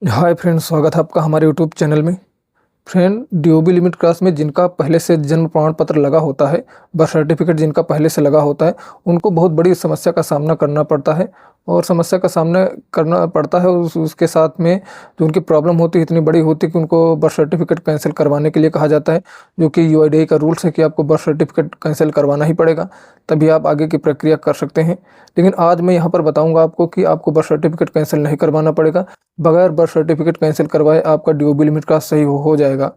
Hi friends, स्वागत है आपका हमारे यूट्यूब चैनल में। फ्रेंड, डीओबी लिमिट क्लास में जिनका पहले से जन्म प्रमाण पत्र लगा होता है, बर्थ सर्टिफिकेट जिनका पहले से लगा होता है, उनको बहुत बड़ी समस्या का सामना करना पड़ता है। और समस्या का सामना करना पड़ता है उसके साथ में जो उनकी प्रॉब्लम होती है इतनी बड़ी होती है कि उनको बर्थ सर्टिफिकेट कैंसिल करवाने के लिए कहा जाता है, जो कि यूआईडीएआई का रूल्स है कि आपको बर्थ सर्टिफिकेट कैंसिल करवाना ही पड़ेगा, तभी आप आगे की प्रक्रिया कर सकते हैं। लेकिन आज मैं यहाँ पर बताऊँगा आपको कि आपको बर्थ सर्टिफिकेट कैंसिल नहीं करवाना पड़ेगा। बगैर बर्थ सर्टिफिकेट कैंसिल करवाए आपका डीओबी लिमिट क्लास सही हो जाएगा।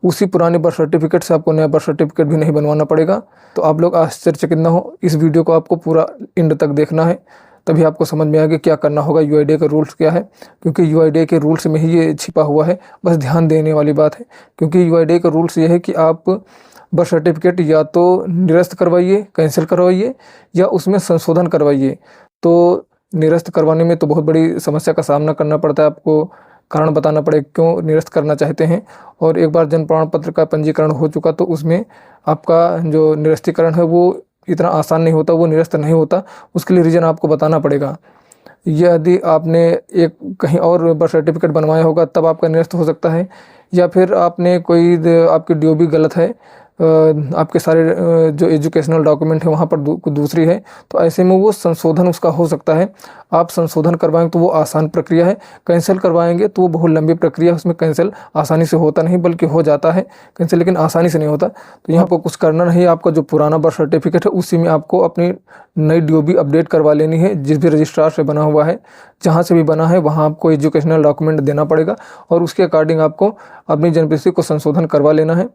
उसी पुराने बर्थ सर्टिफिकेट से आपको नया बर्थ सर्टिफिकेट भी नहीं बनवाना पड़ेगा। तो आप लोग आश्चर्यचकित ना हो, इस वीडियो को आपको पूरा एंड तक देखना है, तभी आपको समझ में आएगा क्या करना होगा, यूआईडीएआई का रूल्स क्या है। क्योंकि यूआईडीएआई के रूल्स में ही ये छिपा हुआ है, बस ध्यान देने वाली बात है। क्योंकि यूआईडीएआई का रूल्स ये है कि आप बर्थ सर्टिफिकेट या तो निरस्त करवाइए, कैंसिल करवाइए, या उसमें संशोधन करवाइए। तो निरस्त करवाने में तो बहुत बड़ी समस्या का सामना करना पड़ता है, आपको कारण बताना पड़े क्यों निरस्त करना चाहते हैं। और एक बार जन्म प्रमाण पत्र का पंजीकरण हो चुका तो उसमें आपका जो निरस्तीकरण है वो इतना आसान नहीं होता, वो निरस्त नहीं होता। उसके लिए रीज़न आपको बताना पड़ेगा। यदि आपने एक कहीं और बर्थ सर्टिफिकेट बनवाया होगा तब आपका निरस्त हो सकता है, या फिर आपने कोई आपकी डीओबी गलत है, आपके सारे जो एजुकेशनल डॉक्यूमेंट है वहाँ पर दूसरी है, तो ऐसे में वो संशोधन उसका हो सकता है। आप संशोधन करवाएंगे तो वो आसान प्रक्रिया है, कैंसिल करवाएंगे तो वो बहुत लंबी प्रक्रिया है। उसमें कैंसिल आसानी से होता नहीं, बल्कि हो जाता है कैंसिल, लेकिन आसानी से नहीं होता। तो यहाँ आपको कुछ करना नहीं, आपका जो पुराना बर्थ सर्टिफिकेट है उसी में आपको अपनी नई डीओबी अपडेट करवा लेनी है। जिस भी रजिस्ट्रार से बना हुआ है, जहाँ से भी बना है, वहाँ आपको एजुकेशनल डॉक्यूमेंट देना पड़ेगा और उसके अकॉर्डिंग आपको अपनी जन्मतिथि को संशोधन करवा लेना है।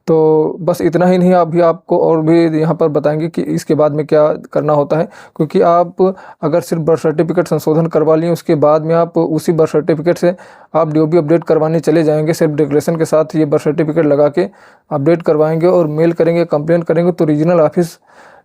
तो बस इतना ही नहीं, अभी आपको और भी यहाँ पर बताएंगे कि इसके बाद में क्या करना होता है। क्योंकि आप अगर सिर्फ बर्थ सर्टिफिकेट संशोधन करवा लिए, उसके बाद में आप उसी बर्थ सर्टिफिकेट से आप डीओबी अपडेट करवाने चले जाएंगे, सेल्फ डिक्लेरेशन के साथ ये बर्थ सर्टिफिकेट लगा के अपडेट करवाएंगे और मेल करेंगे, कंप्लेन करेंगे, तो रीजनल ऑफिस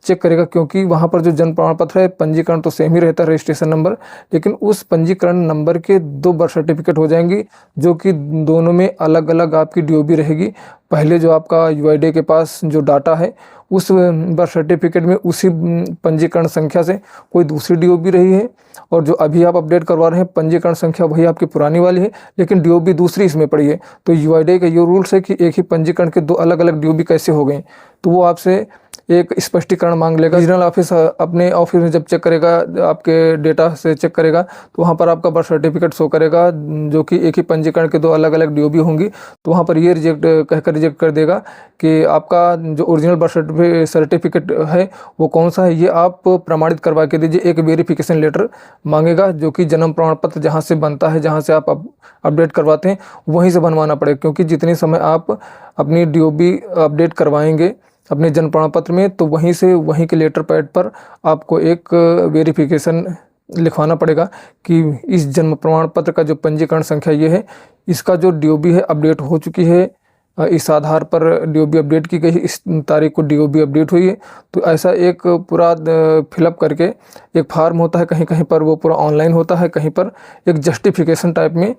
चेक करेगा। क्योंकि वहाँ पर जो जन्म प्रमाण पत्र है, पंजीकरण तो सेम ही रहता है, रजिस्ट्रेशन नंबर, लेकिन उस पंजीकरण नंबर के 2 बर्थ सर्टिफिकेट हो जाएंगी, जो कि दोनों में अलग अलग आपकी डीओबी रहेगी। पहले जो आपका यूआईडीएआई के पास जो डाटा है, उस बर्थ सर्टिफिकेट में उसी पंजीकरण संख्या से कोई दूसरी डीओबी रही है, और जो अभी आप अपडेट करवा रहे हैं पंजीकरण संख्या वही आपकी पुरानी वाली है, लेकिन डीओबी दूसरी इसमें पड़ी है। तो यूआईडीएआई का ये रूल्स है कि एक ही पंजीकरण के 2 अलग अलग डीओबी कैसे हो गए, तो वो आपसे एक स्पष्टीकरण मांग लेगा। रीजनल ऑफिस अपने ऑफिस में जब चेक करेगा, आपके डेटा से चेक करेगा, तो वहाँ पर आपका बर्थ सर्टिफिकेट शो करेगा जो कि एक ही पंजीकरण के 2 अलग अलग डीओबी होंगी। तो वहाँ पर ये रिजेक्ट कर देगा कि आपका जो ओरिजिनल बर्थ सर्टिफिकेट है वो कौन सा है, ये आप प्रमाणित करवा के दीजिए। एक वेरिफिकेशन लेटर मांगेगा, जो कि जन्म प्रमाण पत्र जहाँ से बनता है, जहाँ से आप अपडेट करवाते हैं, वहीं से बनवाना पड़ेगा। क्योंकि जितने समय आप अपनी डीओबी अपडेट करवाएंगे अपने जन्म प्रमाण पत्र में, तो वहीं के लेटर पैड पर आपको एक वेरिफिकेशन लिखवाना पड़ेगा कि इस जन्म प्रमाण पत्र का जो पंजीकरण संख्या ये है, इसका जो डीओबी है अपडेट हो चुकी है, इस आधार पर डीओबी अपडेट की गई, इस तारीख को डीओबी अपडेट हुई है। तो ऐसा एक पूरा फिलअप करके एक फार्म होता है, कहीं कहीं पर वो पूरा ऑनलाइन होता है, कहीं पर एक जस्टिफिकेशन टाइप में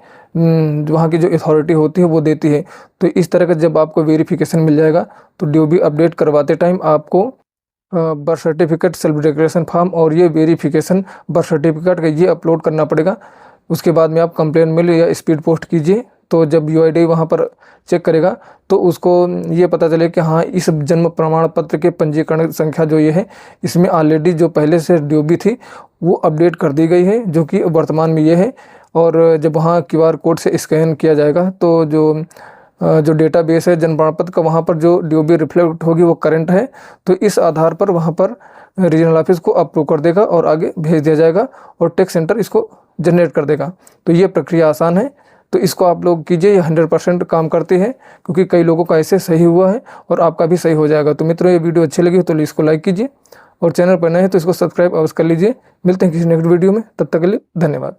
वहाँ की जो अथॉरिटी होती है वो देती है। तो इस तरह का जब आपको वेरिफिकेशन मिल जाएगा, तो डीओबी अपडेट करवाते टाइम आपको birth certificate, self declaration form और ये वेरिफिकेशन बर्थ सर्टिफिकेट का ये अपलोड करना पड़ेगा। उसके बाद में आप कंप्लेन मेल या स्पीड पोस्ट कीजिए। तो जब यूआईडीएआई वहाँ पर चेक करेगा तो उसको ये पता चले कि हाँ, इस जन्म प्रमाण पत्र के पंजीकरण संख्या जो ये है, इसमें ऑलरेडी जो पहले से डीओबी थी वो अपडेट कर दी गई है, जो कि वर्तमान में ये है। और जब वहाँ क्यूआर कोड से स्कैन किया जाएगा तो जो डेटाबेस है जन्म प्रमाण पत्र का, वहाँ पर जो डीओबी रिफ्लेक्ट होगी वो करंट है। तो इस आधार पर वहाँ पर रीजनल ऑफिस को अप्रूव कर देगा और आगे भेज दिया जाएगा, और टैक्स सेंटर इसको जनरेट कर देगा। तो ये प्रक्रिया आसान है, तो इसको आप लोग कीजिए, ये 100% काम करती है। क्योंकि कई लोगों का ऐसे सही हुआ है और आपका भी सही हो जाएगा। तो मित्रों, ये वीडियो अच्छी लगी तो इसको लाइक कीजिए, और चैनल पर नए हैं तो इसको सब्सक्राइब अवश्य कर लीजिए। मिलते हैं किसी नेक्स्ट वीडियो में, तब तक के लिए धन्यवाद।